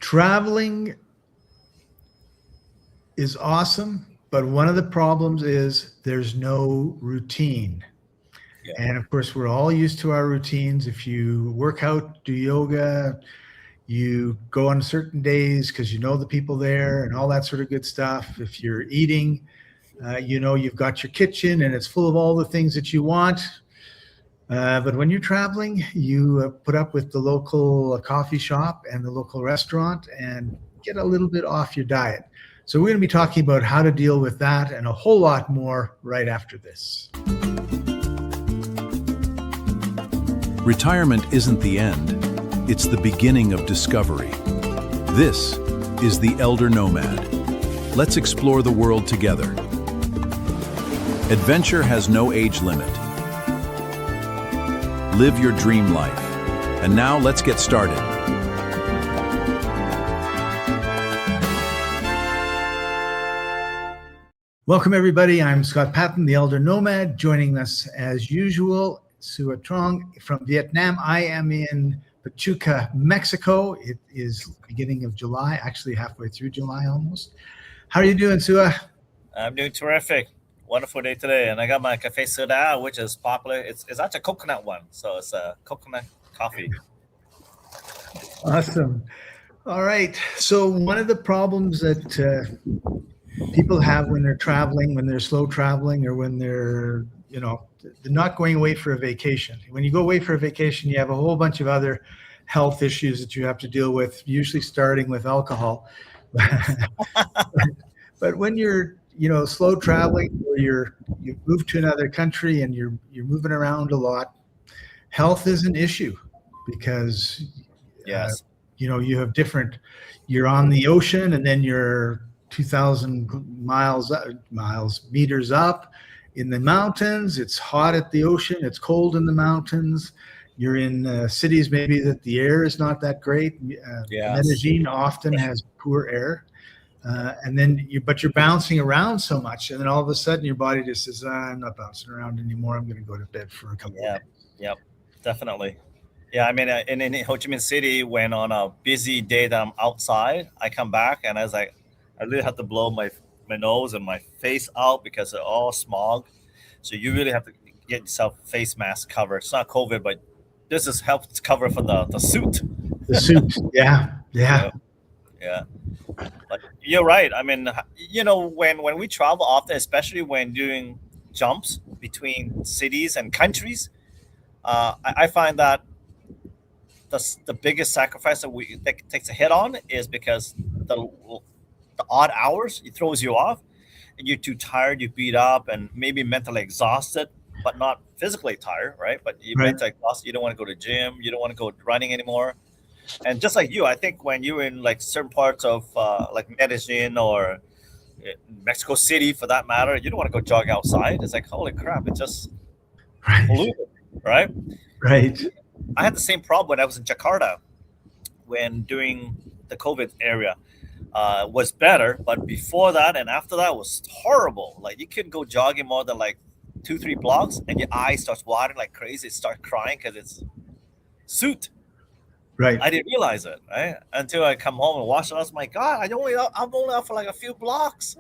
Traveling is awesome, but one of the problems is there's no routine. Yeah. And of course, we're all used to our routines. If you work out, do yoga, you go on certain days because you know the people there and all that sort of good stuff. If you're eating, you've got your kitchen and it's full of all the things that you want. But when you're traveling, you put up with the local coffee shop and the local restaurant and get a little bit off your diet. So we're going to be talking about how to deal with that and a whole lot more right after this. Retirement isn't the end. It's the beginning of discovery. This is the Elder Nomad. Let's explore the world together. Adventure has no age limit. Live your dream life. And now let's get started. Welcome everybody. I'm Scott Paton, the Elder Nomad. Joining us as usual, Sua Truong from Vietnam. I am in Pachuca, Mexico. It is beginning of July, actually halfway through July almost. How are you doing, Sua? I'm doing terrific. Wonderful day today. And I got my cafe soda, which is popular. It's actually a coconut one. So it's a coconut coffee. Awesome. All right. So one of the problems that people have when they're traveling, when they're slow traveling, or when they're not going away for a vacation. When you go away for a vacation, you have a whole bunch of other health issues that you have to deal with, usually starting with alcohol. But when you're slow traveling, or you've moved to another country and you're moving around a lot, health is an issue because Yes. you have you're on the ocean and then you're 2,000 meters up in the mountains. It's hot at the ocean. It's cold in the mountains. You're in cities maybe that the air is not that great. Yes. Medellín often has poor air. And then you're bouncing around so much. And then all of a sudden your body just says, I'm not bouncing around anymore. I'm going to go to bed for a couple of days. Yep, definitely. Yeah, I mean, in Ho Chi Minh City, when on a busy day that I'm outside, I come back and I really have to blow my nose and my face out because they're all smog. So you really have to get yourself face mask covered. It's not COVID, but this is helps cover for the suit. The suit, yeah. Yeah. But you're right. I mean, when we travel often, especially when doing jumps between cities and countries, I find that the biggest sacrifice that takes a hit on is because the odd hours, it throws you off and you're too tired, you're beat up and maybe mentally exhausted, but not physically tired, right? But you're mentally exhausted. You don't want to go to the gym. You don't want to go running anymore. And just like you, I think when you're in like certain parts of like Medellín or Mexico City, for that matter, you don't want to go jog outside. It's like, holy crap, it's just polluted, right? Right. I had the same problem when I was in Jakarta when doing the COVID area. Was better, but before that and after that was horrible. Like you couldn't go jogging more than like 2-3 blocks and your eyes starts watering like crazy. Start crying because it's soot. Right. I didn't realize it, right? Until I come home and watch it. I was like, God, I'm only out for like a few blocks.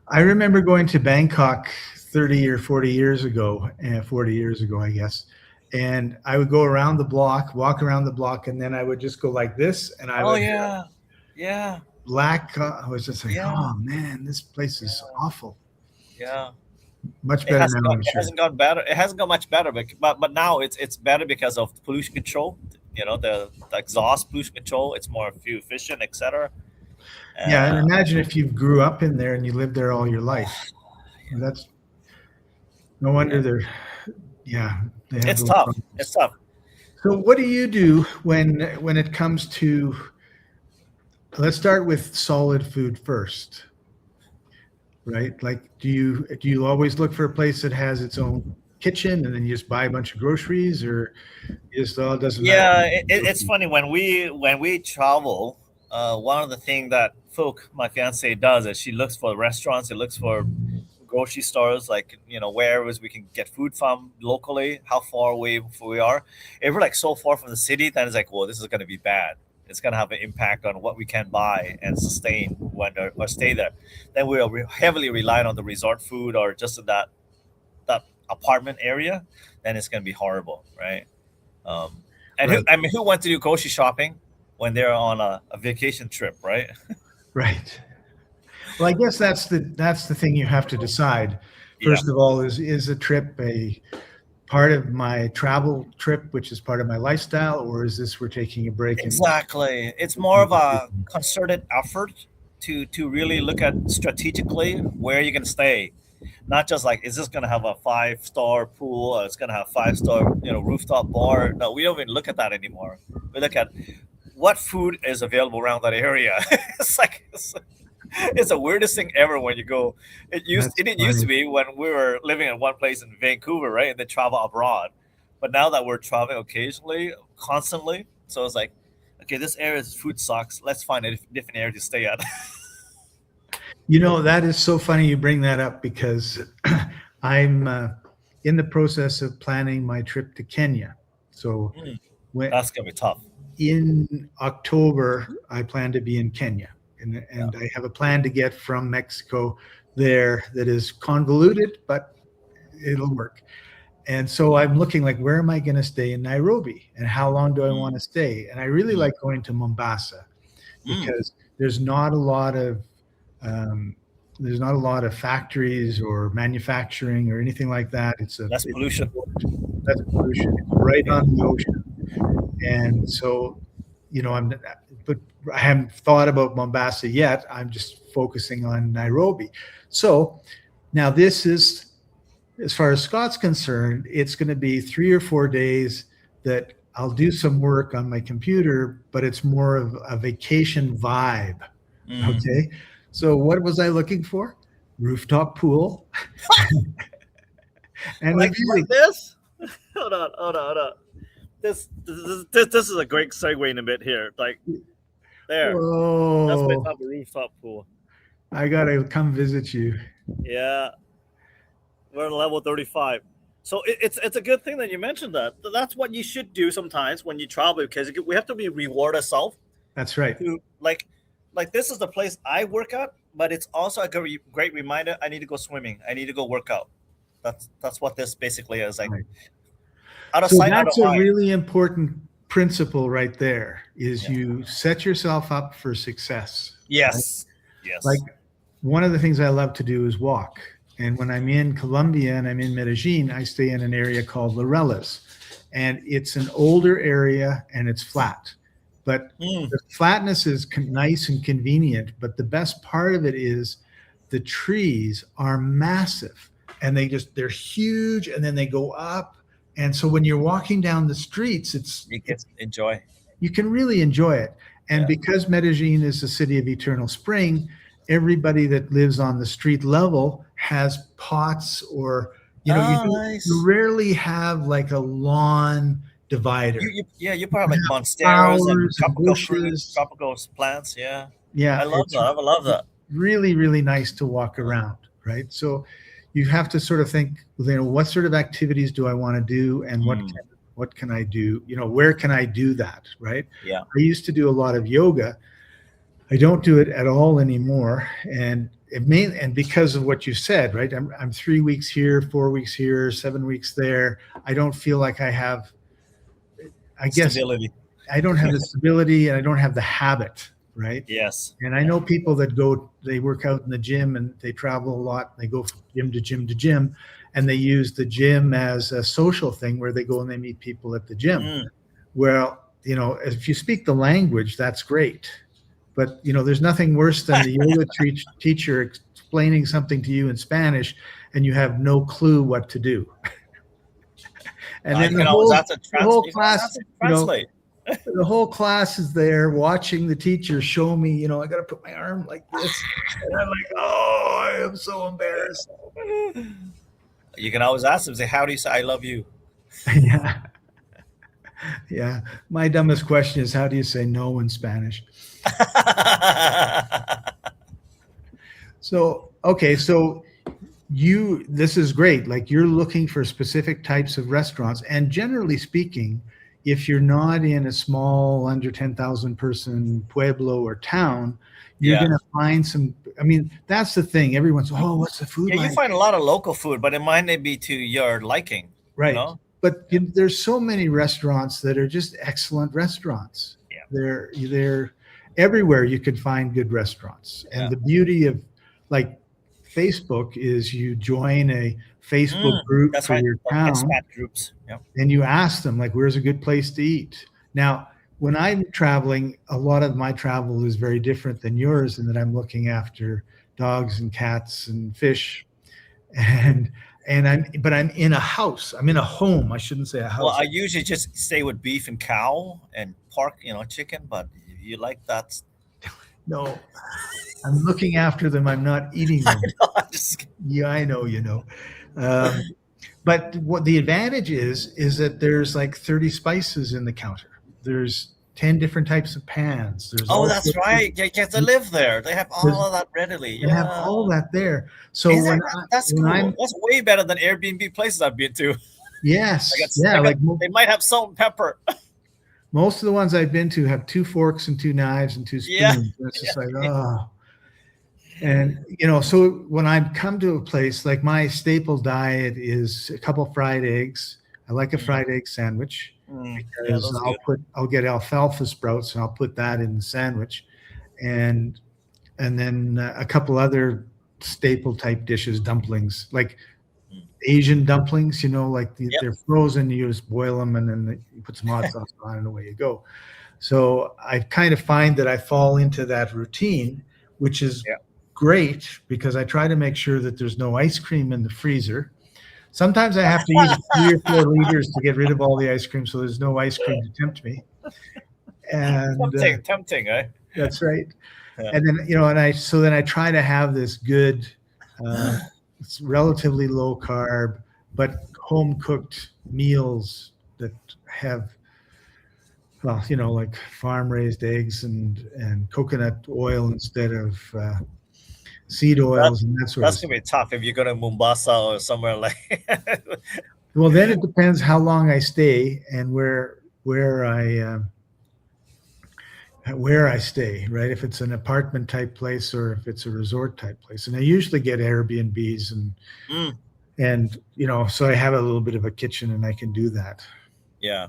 I remember going to Bangkok 30 or 40 years ago, I guess. And I would go around the block, walk around the block, and then I would just go like this. And I would yeah. Black. I was just like, oh man, this place is awful. Yeah. Much better now. It hasn't got better. It hasn't got much better, but now it's better because of pollution control. The exhaust pollution control. It's more fuel efficient, etc. Yeah, and imagine if you grew up in there and you lived there all your life. That's no wonder they're. Yeah, it's tough. Problems. It's tough. So, what do you do when it comes to? Let's start with solid food first, right? Like, do you always look for a place that has its own kitchen and then you just buy a bunch of groceries, or just all doesn't matter? Yeah, it's funny when we travel. One of the things that my fiance does is she looks for restaurants. She looks for grocery stores, like wherever we can get food from locally. How far away we are. If we're like so far from the city, then it's like, well, this is going to be bad. it's going to have an impact on what we can buy and sustain when or stay there. Then we are heavily reliant on the resort food or just in that apartment area. Then it's going to be horrible, right? And Right. who went to do grocery shopping when they're on a vacation trip, right? Right. Well, I guess that's the thing you have to decide. Yeah, First of all, is a trip a part of my travel trip, which is part of my lifestyle, or is this we're taking a break and exactly. It's more of a concerted effort to really look at strategically where you can stay, not just like is this going to have a 5-star pool or it's going to have 5-star rooftop bar. No, we don't even look at that anymore. We look at what food is available around that area. it's like it's the weirdest thing ever when you go. that's It didn't used to funny. be when we were living in one place in Vancouver, right, and then travel abroad. But now that we're traveling occasionally, constantly, so it's like, okay, this area's food sucks. Let's find a different area to stay at. That is so funny you bring that up because I'm in the process of planning my trip to Kenya. So Mm, when, that's gonna be tough. in October, I plan to be in Kenya, Yeah. and I have a plan to get from Mexico there that is convoluted, but it'll work. And so I'm looking like, where am I going to stay in Nairobi, and how long do I want Mm, to stay? And I really mm, like going to Mombasa mm. because um, there's not a lot of factories or manufacturing or anything like that. Less It's pollution. less pollution. It's right Yeah. on the ocean. And so, but I haven't thought about Mombasa yet. I'm just focusing on Nairobi. So now this is, as far as Scott's concerned, it's going to be 3 or 4 days that I'll do some work on my computer, but it's more of a vacation vibe. Mm. Okay. So what was I looking for? Rooftop pool. And Like this? Hold on. This is a great segue in a bit here. Like there, that's my whoa, type of rooftop pool. I gotta come visit you. Yeah, we're on level 35. So it's a good thing that you mentioned that. That's what you should do sometimes when you travel because we have to be reward ourselves That's right. to like this is the place I work out, but it's also a great reminder. I need to go swimming. I need to go work out. That's what this basically is like. Right. Out of So sight, out of that's a mind. really important principle right there is Yeah. you set yourself up for success. Right? Yes. Yes. Like one of the things I love to do is walk. And when I'm in Colombia and I'm in Medellín, I stay in an area called Laureles. And it's an older area and it's flat. But Mm. the flatness is nice and convenient. But the best part of it is the trees are massive and they're huge and then they go up. And so when you're walking down the streets, You can enjoy. you can really enjoy it. And Yeah. because Medellin is the city of eternal spring, everybody that lives on the street level has pots or Oh, you nice. rarely have like a lawn divider. You probably like monsteras and Flowers and tropical fruits, bushes. tropical plants. Yeah, I Yeah, love it's that. I love that. really, really nice to walk around, right? So you have to sort of think, what sort of activities do I want to do and Mm. what can I do? Where can I do that, right? Yeah. I used to do a lot of yoga. I don't do it at all anymore. And and because of what you said, right? I'm 3 weeks here, 4 weeks here, 7 weeks there. I don't feel like I guess Stability. I don't have the stability and I don't have the habit, right? Yes. And I know people that they work out in the gym and they travel a lot. They go from gym to gym to gym, and they use the gym as a social thing where they go and they meet people at the gym. Mm. Well, if you speak the language, that's great. But, there's nothing worse than the yoga teacher explaining something to you in Spanish and you have no clue what to do. And then You can always have to the whole you can always class, have to translate. the whole class is there watching the teacher show me, I got to put my arm like this. And I'm like, oh, I am so embarrassed. You can always ask them, say, "How do you say I love you?" Yeah. Yeah. My dumbest question is, how do you say no in Spanish? So, okay. So this is great. Like you're looking for specific types of restaurants. And generally speaking, if you're not in a small under 10,000 person pueblo or town, you're Yeah. going to find some. I mean, that's the thing. Everyone's, oh, what's the food Yeah, you like? find a lot of local food, but it might not be to your liking, you Right. know? But there's so many restaurants that are just excellent restaurants. Yeah. They're everywhere you can find good restaurants. Yeah. And the beauty of like Facebook is you join a Facebook group That's for right. your Like town expat groups. Yeah. and you ask them like, where's a good place to eat? Now, when I'm traveling, a lot of my travel is very different than yours in that I'm looking after dogs and cats and fish. And I'm in a house. I'm in a home. I shouldn't say a Well, house. I usually just stay with beef and cow and pork, chicken, but if you like that. No, I'm looking after them. I'm not eating them. I'm just Yeah, I know, but what the advantage is that there's like 30 spices in the counter. There's 10 different types of pans. There's Oh, all that's sorts of- right. You get to live there. They have all of that readily. They Yeah. have all that there. So Is when that, that's when cool. I'm That's way better than Airbnb places I've been to. yes, They might have salt and pepper. most of the ones I've been to have 2 forks and 2 knives and 2 spoons. Yeah. And it's just like, oh. And so when I come to a place, like my staple diet is a couple fried eggs. I like a fried egg sandwich because I'll get alfalfa sprouts and I'll put that in the sandwich, and then a couple other staple type dishes, dumplings, like Asian dumplings, like they're frozen. You just boil them and then you put some hot sauce on and away you go. So I kind of find that I fall into that routine, which is great because I try to make sure that there's no ice cream in the freezer. Sometimes I have to use 3 or 4 liters to get rid of all the ice cream, so there's no ice cream to tempt me. And tempting, eh? That's right. Yeah. And then then I try to have this good, it's relatively low carb, but home cooked meals that have, like farm raised eggs and coconut oil instead of seed oils and that sort of That's gonna be tough if you go to Mombasa or somewhere like. Well, then it depends how long I stay and where I stay, right? If it's an apartment type place or if it's a resort type place. And I usually get Airbnbs and so I have a little bit of a kitchen and I can do that. Yeah.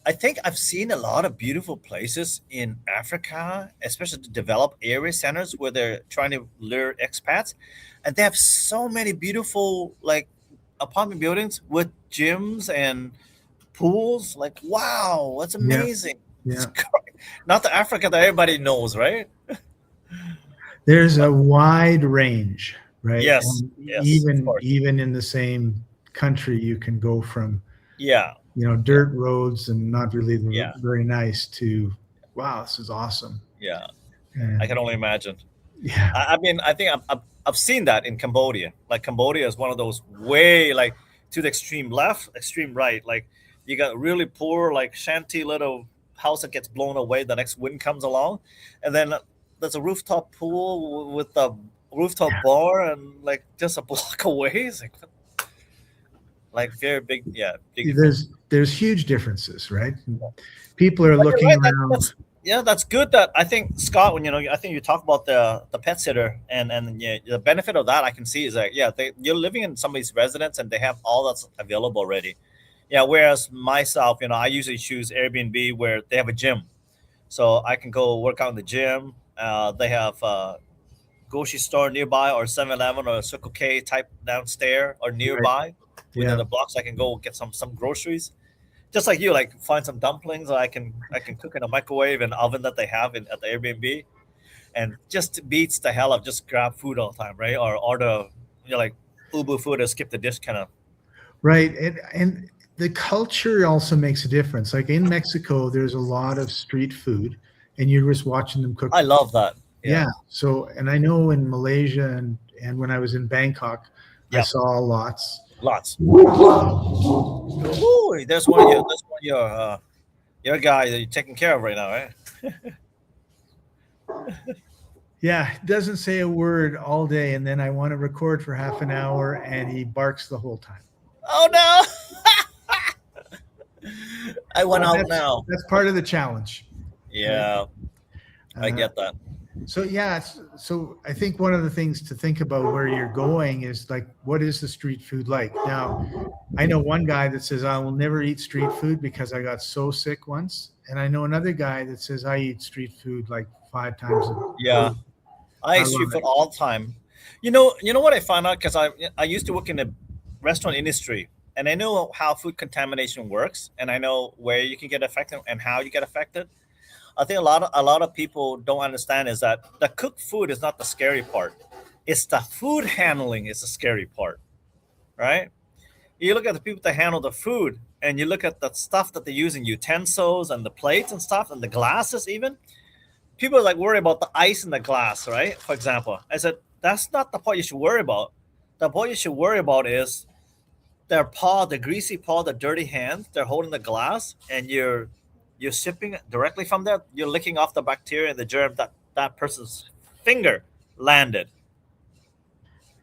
I think I've seen a lot of beautiful places in Africa, especially the developed area centers where they're trying to lure expats. And they have so many beautiful like apartment buildings with gyms and pools. Like, wow, that's amazing. Yeah. Not the Africa that everybody knows, right? There's a wide range, right? Yes. And yes, even in the same country, you can go from dirt roads and not really very nice to, wow, this is awesome. Yeah. And I can only imagine. Yeah. I mean, I think I've seen that in Cambodia. Like Cambodia is one of those way like to the extreme left, extreme right. Like you got really poor, like shanty little house that gets blown away. The next wind comes along. And then there's a rooftop pool with a rooftop bar and like just a block away. It's like very big. Yeah. Big there's huge differences, right? People are looking around. That's good. That I think, Scott, when I think you talk about the pet sitter and the benefit of that I can see is that you're living in somebody's residence and they have all that's available already. Yeah. Whereas myself, I usually choose Airbnb where they have a gym, so I can go work out in the gym. They have a grocery store nearby or 7-Eleven or Circle K type downstairs or nearby within the blocks. I can go get some groceries. Just like you, like find some dumplings I can cook in a microwave and oven that they have at the Airbnb, and just beats the hell of just grab food all the time, right? Or order like Uber food or skip the dish kind of. Right, and the culture also makes a difference. Like in Mexico, there's a lot of street food, and you're just watching them cook. I love that. Yeah. So, and I know in Malaysia and when I was in Bangkok, I saw lots. Ooh, there's one of your guy that you're taking care of right now, right? Yeah, doesn't say a word all day, and then I want to record for half an hour, and he barks the whole time. Oh no! I went out That's now. that's part of the challenge. Yeah, I Uh, get that. So yeah, so I think one of the things to think about where you're going is like, what is the street food like? Now, I know one guy that says I will never eat street food because I got so sick once, and I know another guy that says I eat street food like 5 times a Yeah, week. I I eat street love food it. all the time. You know what I found out because I used to work in the restaurant industry, and I know how food contamination works, and I know where you can get affected and how you get affected. I think a lot of people don't understand is that the cooked food is not the scary part. It's the food handling is the scary part, right? You look at the people that handle the food, and you look at the stuff that they use in utensils and the plates and stuff and the glasses even. People are like worry about the ice in the glass, right? For example, I said that's not the part you should worry about. The part you should worry about is their paw, the greasy paw, the dirty hand. They're holding the glass, and you're sipping directly from there. You're licking off the bacteria and the germ that that person's finger landed.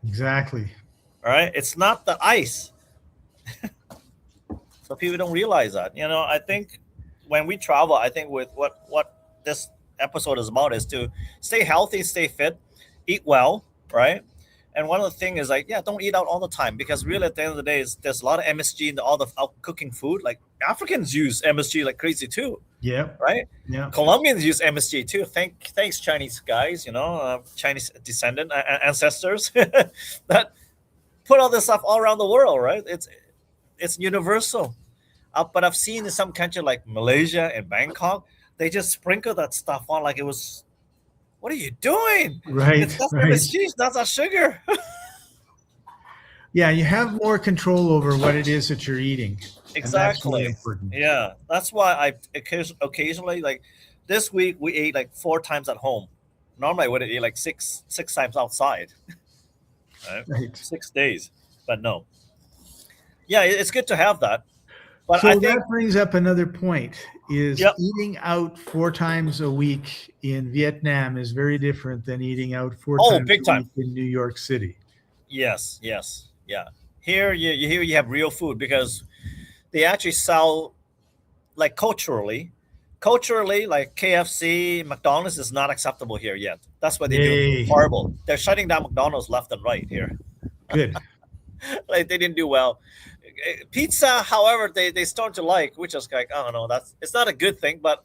Exactly. All right, it's not the ice. So people don't realize that. I think when we travel, I think with what this episode is about is to stay healthy, stay fit, eat well, right? And one of the things is like, yeah, don't eat out all the time because really at the end of the day, there's a lot of MSG in all the out cooking food. Like Africans use MSG like crazy too, Yeah. right? Yeah. Colombians use MSG too. Thanks Chinese guys, Chinese descendant ancestors that put all this stuff all around the world, right? It's universal. But I've seen in some country like Malaysia and Bangkok, they just sprinkle that stuff on like it was. What are you doing? Right. That's Right. MSG, that's not sugar. Yeah, you have more control over what it is that you're eating. And that's really Exactly. important. Yeah, that's why I occasionally like this week we ate like 4 times at home. Normally I would eat like six times outside. Right? Right. 6 days, but no. Yeah, it's good to have that. But So I that think brings up another point is Yep. eating out 4 times a week in Vietnam is very different than eating out four Oh, times big a time. week in New York City. yes, yeah. Here you have real food because they actually sell like culturally like KFC, McDonald's is not acceptable here yet. That's why they're doing Yay. horrible. They're shutting down McDonald's left and right here. Good. Like they didn't do well. Pizza, however, they start to like, which is like I don't know. It's not a good thing, but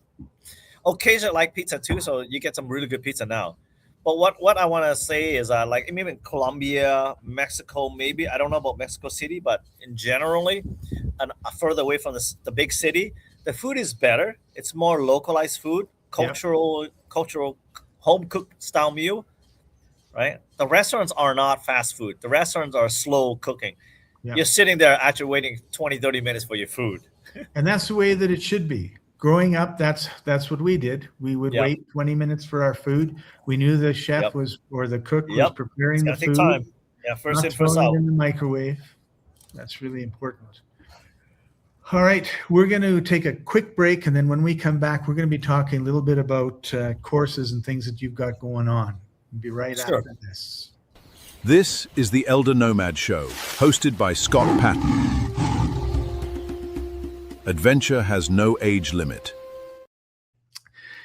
occasionally I like pizza too. So you get some really good pizza now. But what I want to say is like maybe in Colombia, Mexico, maybe I don't know about Mexico City, but in generally, and further away from the big city, the food is better. It's more localized food, cultural home cooked style meal, right? The restaurants are not fast food. The restaurants are slow cooking. Yeah. You're sitting there actually waiting 20, 30 minutes for your food. And that's the way that it should be. Growing up, that's what we did. We would Yep. wait 20 minutes for our food. We knew the chef Yep. was or the cook was Yep. preparing It's the gonna take food, time. Yeah, first not in, first throwing out. it in the microwave. That's really important. All right, we're going to take a quick break, and then when we come back, we're going to be talking a little bit about courses and things that you've got going on. We'll be right Sure. after this. This is the Elder Nomad Show, hosted by Scott Paton. Adventure has no age limit.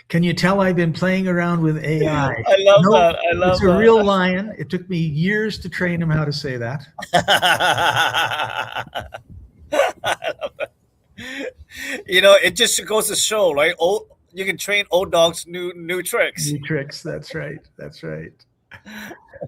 Can you tell I've been playing around with AI? I love No, that. I love it's a that. real lion. It took me years to train him how to say that. I love that. It just goes to show, right? You can train old dogs new tricks. New tricks. That's right. That's right.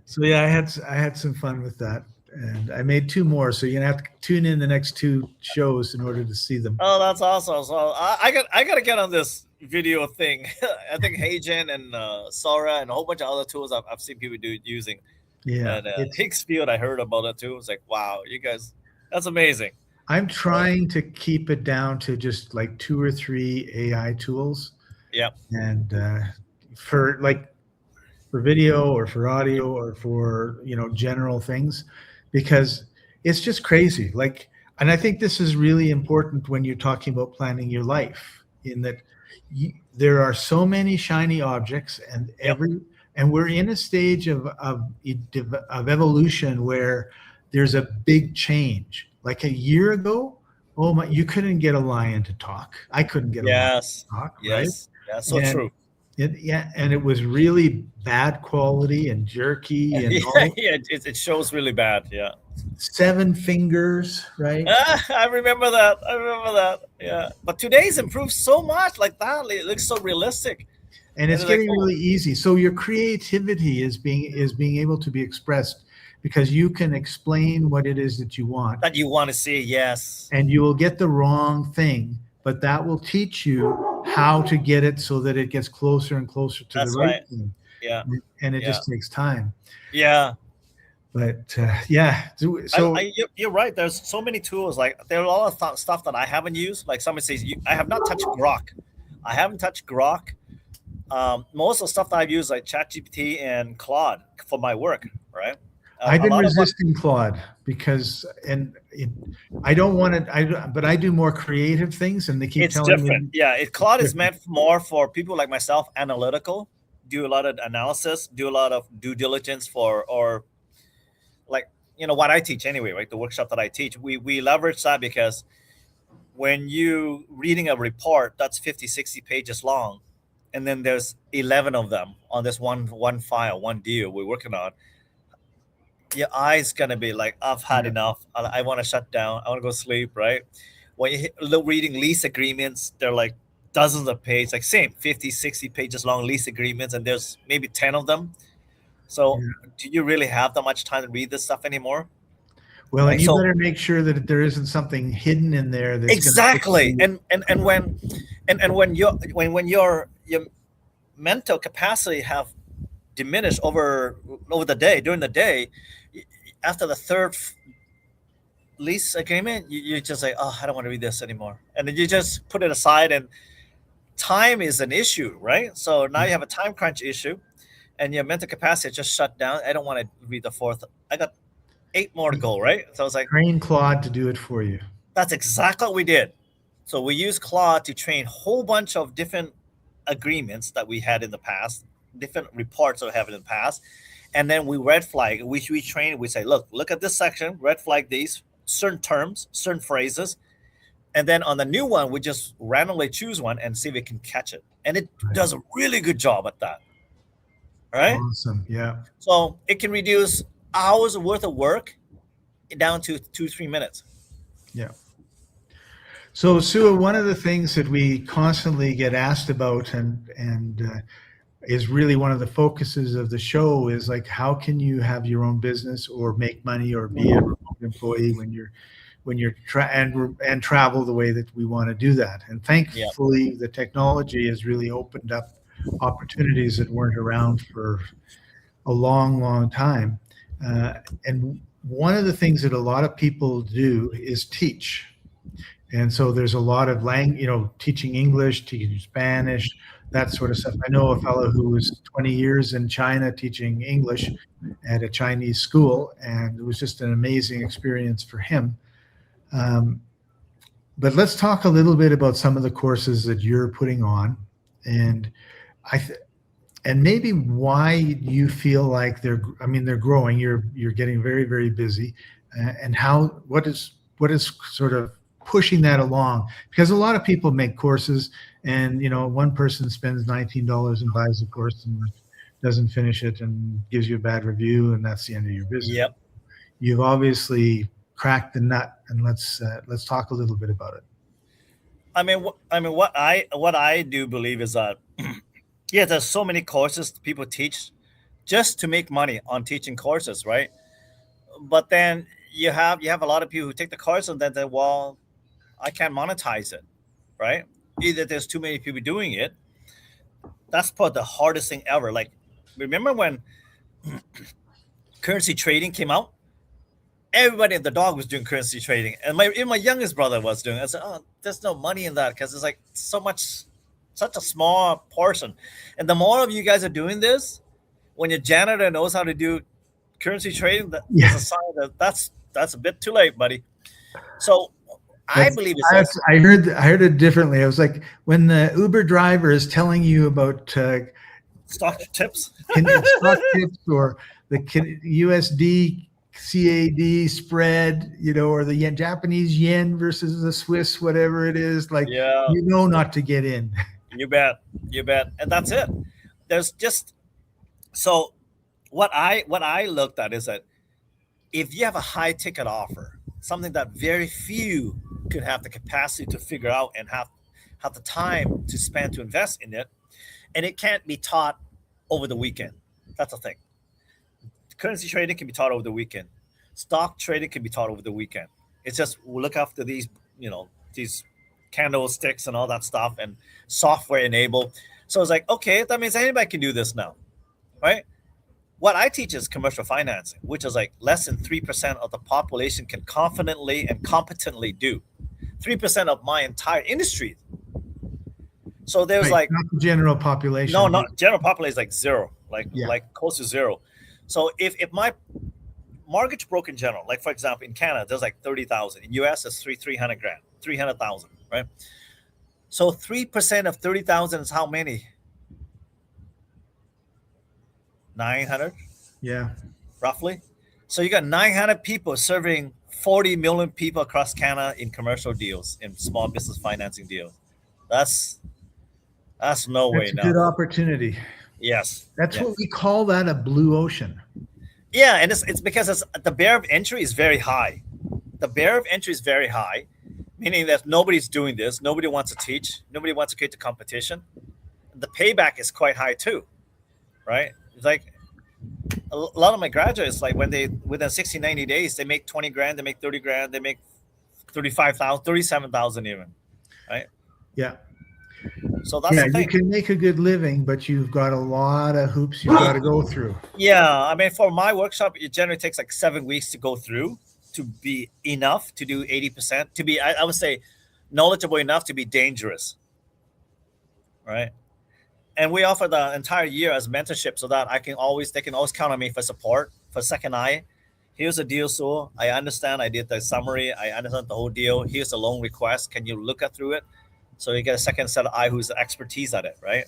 So yeah, I had some fun with that, and I made 2 more. So you're gonna have to tune in the next 2 shows in order to see them. Oh, that's awesome! So I got to get on this video thing. I think Heijen and Sora and a whole bunch of other tools I've seen people using. Yeah, And it's- Higgsfield, I heard about it too. It's like, wow, you guys, that's amazing. I'm trying to keep it down to just like 2 or 3 AI tools. Yep. And for video or for audio or for general things, because it's just crazy. And I think this is really important when you're talking about planning your life, in that there are so many shiny objects, and and we're in a stage of evolution where there's a big change. Like a year ago, Oh my, you couldn't get a lion to talk. I couldn't get a lion Yes, to talk, right? yes, yeah, so And true. and it was really bad quality and jerky and Yeah, all yeah, it shows really bad. Yeah. 7 fingers, right? I remember that. I remember that. Yeah. But today's improved so much like that. It looks so realistic. And And it's it's like, getting oh, really easy. So your creativity is being able to be expressed because you can explain what it is that you want, that you want to see. Yes. and you will get the wrong thing, but that will teach you how to get it so that it gets closer and closer to the That's right right. thing. Yeah. And it Yeah. just takes time. Yeah. But yeah, so You're right. There's so many tools. Like there are a lot of stuff that I haven't used. Like somebody says, I have not touched Grok. I haven't touched Grok. Most of the stuff that I've used, like ChatGPT and Claude, for my work. Right. I've A been lot of what resisting Claude because, I don't want it. But I do more creative things, and they keep it's telling different. me Yeah. it's Claude is different. meant more for people like myself, analytical, do a lot of analysis, do a lot of due diligence or like what I teach anyway, right? The workshop that I teach, we leverage that because when you reading a report that's 50, 60 pages long, and then there's 11 of them on this one file, one deal we're working on, your eyes gonna be like, I've had Yeah, enough. I want to shut down. I want to go sleep, right? When you reading lease agreements, they're like dozens of pages, like same 50, 60 pages long lease agreements, and there's maybe 10 of them. So yeah. do you really have that much time to read this stuff anymore? Well, and Right. you So better make sure that there isn't something hidden in there that's going to put exactly. you. And when your mental capacity have diminished over the day, during the day, after the third lease agreement, you just like, oh, I don't want to read this anymore, and then you just put it aside. And time is an issue, right? So now you have a time crunch issue, and your mental capacity just shut down. I don't want to read the fourth. I got 8 more to go, right? So I was like, Train Claude to do it for you. that's exactly what we did. So we used Claude to train a whole bunch of different agreements that we had in the past, different reports that we have in the past, and then we red flag. We train. We say, look at this section. Red flag these certain terms, certain phrases, and then on the new one, we just randomly choose one and see if it can catch it. And it Right. does a really good job at that. Right? Awesome. Yeah. So it can reduce hours worth of work down to 2-3 minutes. Yeah. So, Sua, one of the things that we constantly get asked about, and is really one of the focuses of the show, is like, how can you have your own business or make money or be a remote employee when you're and travel the way that we want to do that. And thankfully, the technology has really opened up opportunities that weren't around for a long, long time. And one of the things that a lot of people do is teach. And so there's a lot of teaching English, teaching Spanish, that sort of stuff. I know a fellow who was 20 years in China teaching English at a Chinese school, and it was just an amazing experience for him. But let's talk a little bit about some of the courses that you're putting on, and and maybe why you feel like they're growing. You're getting very, very busy, and what is sort of pushing that along, because a lot of people make courses, and one person spends $19 and buys a course and doesn't finish it and gives you a bad review, and that's the end of your business. Yep. You've obviously cracked the nut, and let's talk a little bit about it. What I do believe is that yeah, there's so many courses people teach just to make money on teaching courses, right? But then you have a lot of people who take the course and then they, well, I can't monetize it, right? Either there's too many people doing it. That's probably the hardest thing ever. Like, remember when currency trading came out? Everybody and the dog was doing currency trading, and even my youngest brother was doing it. I said, oh, there's no money in that because it's like such a small portion. And the more of you guys are doing this, when your janitor knows how to do currency trading, that's a sign that that's a bit too late, buddy. So I believe it's I heard it differently. I was like, when the Uber driver is telling you about stock tips, stock tips or the USD CAD spread, or the Japanese yen versus the Swiss, whatever it is, like, Yeah, not to get in. you bet, you bet, and that's it. There's just so what I looked at is that if you have a high ticket offer, something that very few could have the capacity to figure out and have the time to spend to invest in it, and it can't be taught over the weekend. That's the thing. Currency trading can be taught over the weekend. Stock trading can be taught over the weekend. It's just we look after these, these candlesticks and all that stuff and software enabled. So it's like, okay, that means anybody can do this now, right? What I teach is commercial financing, which is like less than 3% of the population can confidently and competently do. 3% of my entire industry. So there's Right, like not the general population. no, not general population is like zero, Yeah. like close to zero. So if my mortgage broke in general, like for example in Canada, there's like 30,000. In US, it's 300 grand, 300,000, right? So 3% of 30,000 is how many? 900, Yeah. roughly. So you got 900 people serving 40 million people across Canada in commercial deals, in small business financing deals. That's no way That's a now. good opportunity. Yes. That's yeah. what we call that, a blue ocean. Yeah, and it's because the barrier of entry is very high. The barrier of entry is very high, meaning that nobody's doing this. Nobody wants to teach. Nobody wants to create the competition. The payback is quite high too, right? It's like a lot of my graduates, like when they within 60, 90 days, they make 20 grand, they make 30 grand, they make 35,000, 37,000 even, right? Yeah. So that's Yeah, the thing. you can make a good living, but you've got a lot of hoops you've got to go through. Yeah, I mean, for my workshop, it generally takes like 7 weeks to go through to be enough to do 80%, to be, I would say, knowledgeable enough to be dangerous, right? And we offer the entire year as mentorship so that they can always count on me for support, for second eye. Here's the deal, Sue. I understand. I did the summary. I understand the whole deal. Here's the loan request. Can you look at through it? So you get a second set of eye who's the expertise at it, right?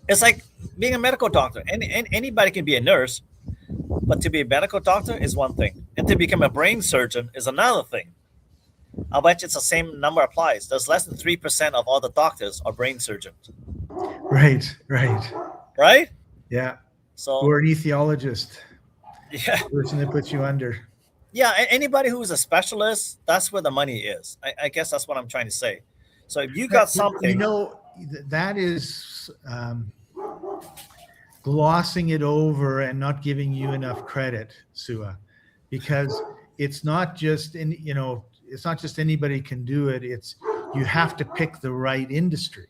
It's like being a medical doctor. Anybody can be a nurse, but to be a medical doctor is one thing, and to become a brain surgeon is another thing. I bet it's the same number applies. There's less than 3% of all the doctors are brain surgeons. Right. Right? Yeah. So Or an ethiologist, yeah, the person that puts you under. yeah. Anybody who's a specialist, that's where the money is. I guess that's what I'm trying to say. So if you got something, that is glossing it over and not giving you enough credit, Sua, because it's not just it's not just anybody can do it. It's you have to pick the right industry.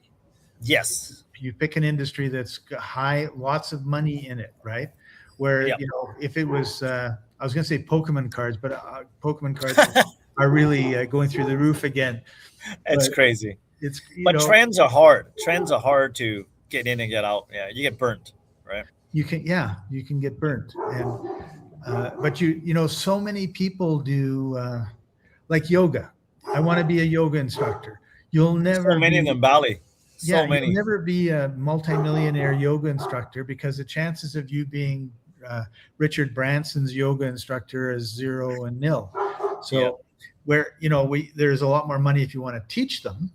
yes, You pick an industry that's got lots of money in it, right? Where Yep. if it was, I was going to say Pokemon cards, but Pokemon cards are really going through the roof again. it's But crazy. It's But trends are hard. Trends are hard to get in and get out. Yeah, you get burnt, right? you can get burnt, and but so many people do like yoga. I want to be a yoga instructor. You'll never So many of them, Bali. So many. You'll never be a multimillionaire yoga instructor because the chances of you being Richard Branson's yoga instructor is 0 and 0. So Yeah. where there's a lot more money if you want to teach them.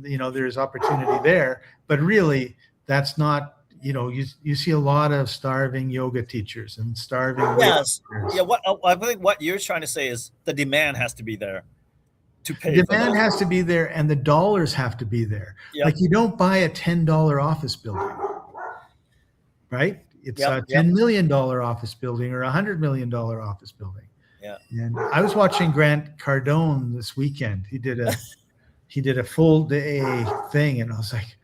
There's opportunity there, but really that's not. You see a lot of starving yoga teachers and starving. Yes. teachers. Yeah. What I think what you're trying to say is the demand has to be there to pay. The for demand those. has to be there, and the dollars have to be there. Yep. Like you don't buy a $10 office building, right? It's Yep, a $10 million office building or $100 million office building. Yeah. And I was watching Grant Cardone this weekend. He did a full day thing, and I was like,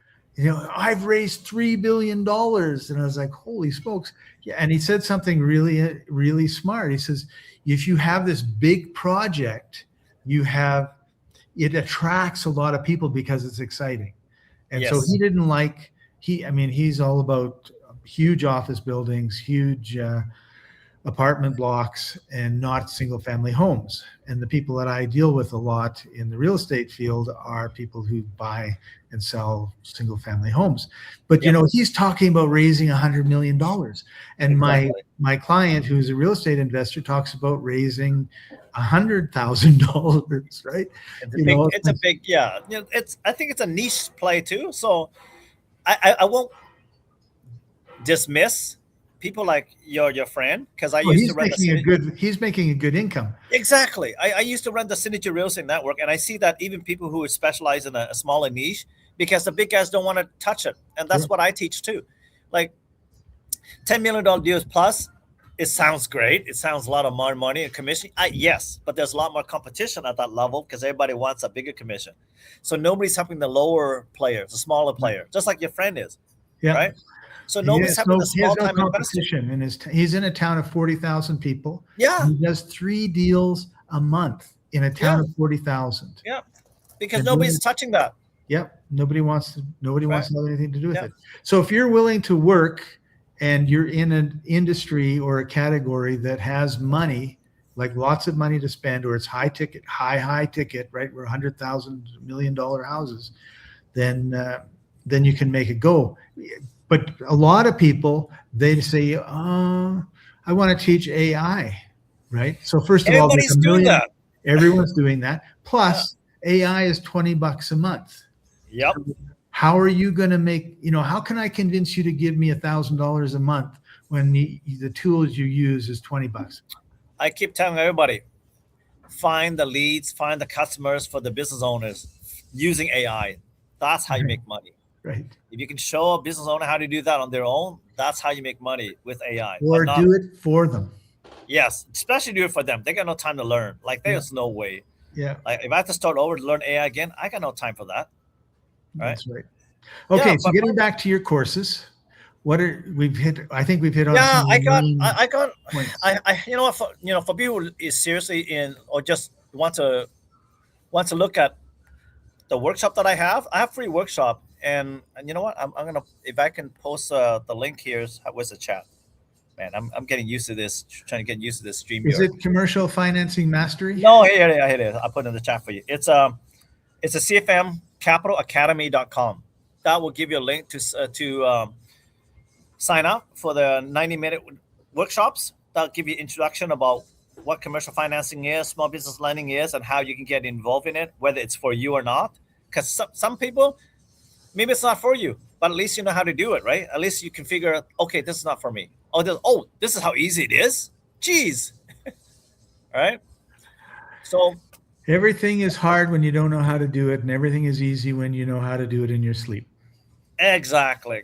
I've raised $3 billion, and I was like, holy smokes! Yeah. And he said something really, really smart. He says, if you have this big project, it attracts a lot of people because it's exciting. And so Yes. he didn't he's all about huge office buildings, huge apartment blocks and not single family homes. And the people that I deal with a lot in the real estate field are people who buy and sell single family homes. But you Yep. know, he's talking about raising $100 million. And Exactly. my client, who's a real estate investor, talks about raising $100,000, right? It's a big, yeah. You know, I think it's a niche play too. So I won't dismiss people like your friend, because I used to run he's making a good income. Exactly. I used to run the Synergy Real Estate Network, and I see that even people who specialize in a smaller niche, because the big guys don't want to touch it. And that's what I teach too. Like $10 million deals plus, it sounds great. It sounds a lot of more money and commission. Yes, but there's a lot more competition at that level because everybody wants a bigger commission. So nobody's helping the lower players, the smaller player, just like your friend is. Yeah. Right. So nobody's helping the small time investor. He's in a town of 40,000 people. Yeah. He does 3 deals a month in a town of 40,000. Yeah. Because nobody's touching that. Yep. Nobody wants to have anything to do with it. So if you're willing to work and you're in an industry or a category that has money, like lots of money to spend, or it's high ticket, right? We're $100,000, $1 million houses, then you can make it go. But a lot of people, they say, I want to teach AI, right? So first of all, everyone's doing that. Plus AI is $20 a month. Yep. So how are you going to make, how can I convince you to give me $1,000 a month when the tools you use is $20? I keep telling everybody, find the leads, find the customers for the business owners using AI. That's how you make money. Right. If you can show a business owner how to do that on their own, that's how you make money with AI. Or do it for them. Yes, especially do it for them. They got no time to learn. Like there's no way. Yeah. Like if I have to start over to learn AI again, I got no time for that. Right. That's right. Okay, so getting back to your courses, I think we've hit on. Yeah, some I got. points. You know what? For people who is seriously in or just want to look at the workshop that I have free workshop, and you know what? I'm gonna, if I can post the link here. Where's the chat? Man, I'm getting used to this. Trying to get used to this stream. Is it Commercial Financing Mastery? No, here it is. I'll put it in the chat for you. It's a CFMCapitalAcademy.com. That will give you a link to sign up for the 90-minute workshops. That'll give you introduction about what commercial financing is, small business lending is, and how you can get involved in it, whether it's for you or not. Because some people, maybe it's not for you, but at least you know how to do it, right? At least you can figure, okay, this is not for me. This is how easy it is. Jeez. All right. So everything is hard when you don't know how to do it, and everything is easy when you know how to do it in your sleep. Exactly.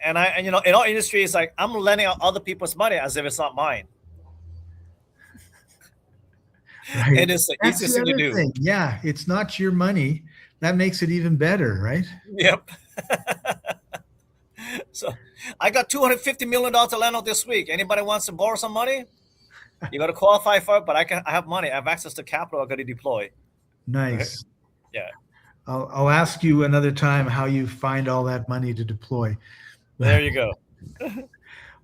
And in our industry, it's like I'm lending out other people's money as if it's not mine. Right. It is the easiest thing to do. Yeah, it's not your money. That makes it even better, right? Yep. So I got $250 million to lend out this week. Anybody wants to borrow some money? You got to qualify for it, but I have money. I have access to capital. I got to deploy. Nice. Right? Yeah. I'll ask you another time how you find all that money to deploy. There you go.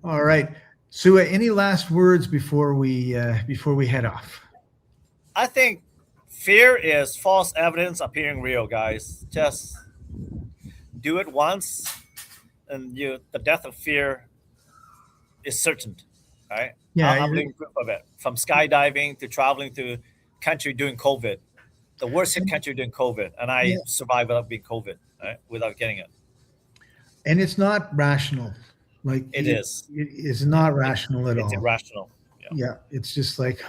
All right, Sua. Any last words before we head off? I think fear is false evidence appearing real, guys. Just do it once, and the death of fear is certain. Right? Yeah, I'm living proof of it. From skydiving to traveling to country during COVID, the worst hit country during COVID, and I survived without being COVID, right? Without getting it. And it's not rational. Like it is. It is not rational at all. It's irrational. Yeah. It's just like,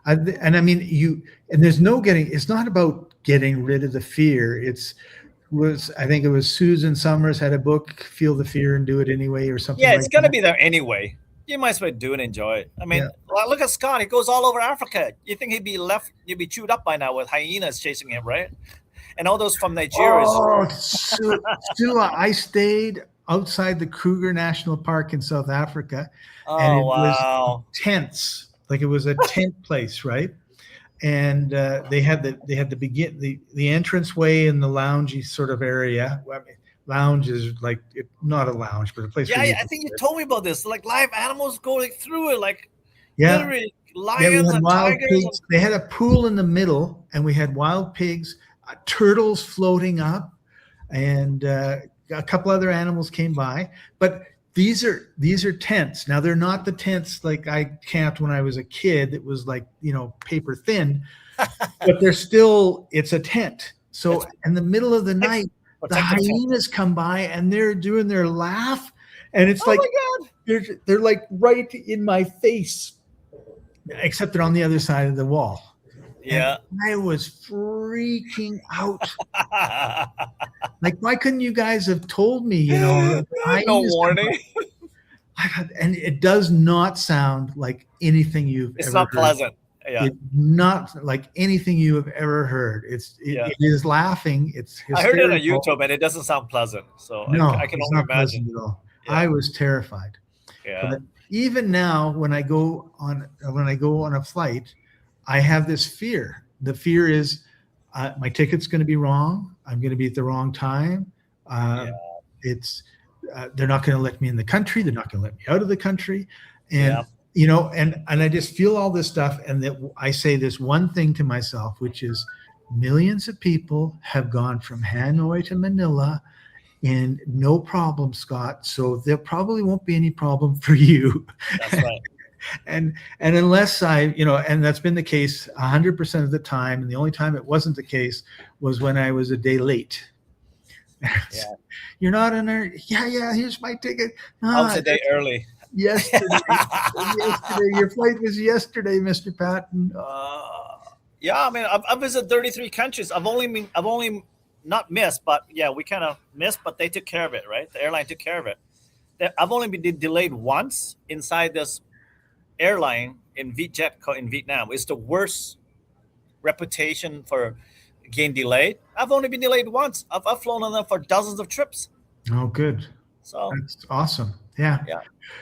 and I mean, there's no getting. It's not about getting rid of the fear. I think it was Susan Summers had a book, Feel the Fear and Do It Anyway, or something. Yeah, it's gonna be there anyway. You might as well do and enjoy it. I mean, look at Scott. He goes all over Africa. You think he'd be chewed up by now with hyenas chasing him, right? And all those from Nigeria. Oh, Sua, I stayed outside the Kruger National Park in South Africa. And it was tents. Like it was a tent place, right? And they had the entranceway in the loungy sort of area. lounge is like not a lounge, but a place. Yeah, where you I think you told me about this. Like live animals going through it, like yeah. literally Yeah, we lions had and wild tigers. pigs. They had a pool in the middle, and we had wild pigs, turtles floating up, and a couple other animals came by. But these are tents. Now they're not the tents like I camped when I was a kid. It was like paper thin, but they're still. It's a tent. So It's in the middle of the night, the protective tent. hyenas come by and they're doing their laugh, and it's like Oh my God. they're like right in my face. Except they're on the other side of the wall. Yeah. And I was freaking out. Like, why couldn't you guys have told me, No warning. And it does not sound like anything you've It's ever not heard. pleasant. Yeah. It's not like anything you have ever heard. It is laughing. It's I heard it on hysterical. YouTube and it doesn't sound pleasant. So No, I can it's only not pleasant imagine. at all. Yeah. I was terrified. Yeah. But even now, when I go on a flight, I have this fear. The fear is my ticket's going to be wrong. I'm going to be at the wrong time. It's they're not going to let me in the country. They're not going to let me out of the country. And and I just feel all this stuff. And that I say this one thing to myself, which is millions of people have gone from Hanoi to Manila and no problem, Scott. So there probably won't be any problem for you. That's right. and unless and that's been the case 100% of the time. And the only time it wasn't the case was when I was a day late. Yeah. You're not in there. Yeah. Here's my ticket. I was a day early. Yesterday. Your flight was yesterday, Mr. Paton. Yeah, I mean, I've visited 33 countries. I've only not missed, but yeah, we kind of missed, but they took care of it, right? The airline took care of it. I've only been delayed once inside this airline in Vietjet in Vietnam. It's the worst reputation for getting delayed. I've only been delayed once. I've flown on them for dozens of trips. Oh, good. So that's awesome. Yeah. Yeah.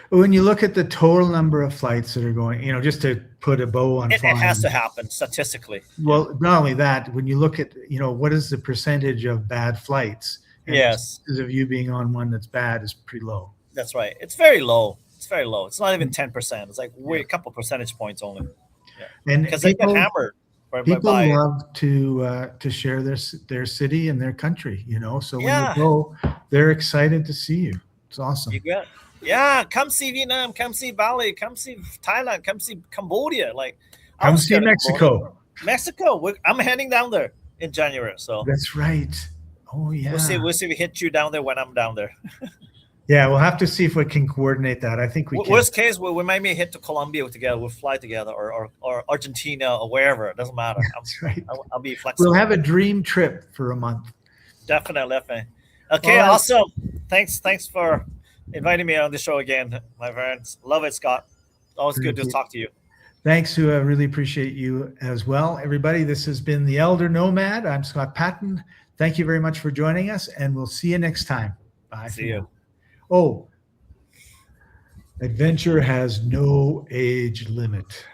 When you look at the total number of flights that are going, just to put a bow on it flying, has to happen statistically. Well, not only that, when you look at, what is the percentage of bad flights? And Yes. of you being on one that's bad is pretty low. That's right. It's very low. It's very low. It's not even 10%. It's like a couple percentage points only. Yeah. And because they get hammered. People love to share their city and their country, So when you go, they're excited to see you. It's awesome. Come see Vietnam, come see Bali, come see Thailand, come see Cambodia. Come see Mexico. Mexico. I'm heading down there in January. So that's right. Oh yeah. We'll see if we hit you down there when I'm down there. Yeah, we'll have to see if we can coordinate that. I think we can. Worst case, we might hit to Colombia together. We'll fly together, or Argentina, or wherever. It doesn't matter. That's right. I'll be flexible. We'll have a dream trip for a month. Definitely. Okay, awesome. Thanks for inviting me on the show again, my friends. Love it, Scott. Always good to talk to you. Thanks, Sua. I really appreciate you as well. Everybody, this has been The Elder Nomad. I'm Scott Paton. Thank you very much for joining us, and we'll see you next time. Bye. See you. Oh, adventure has no age limit.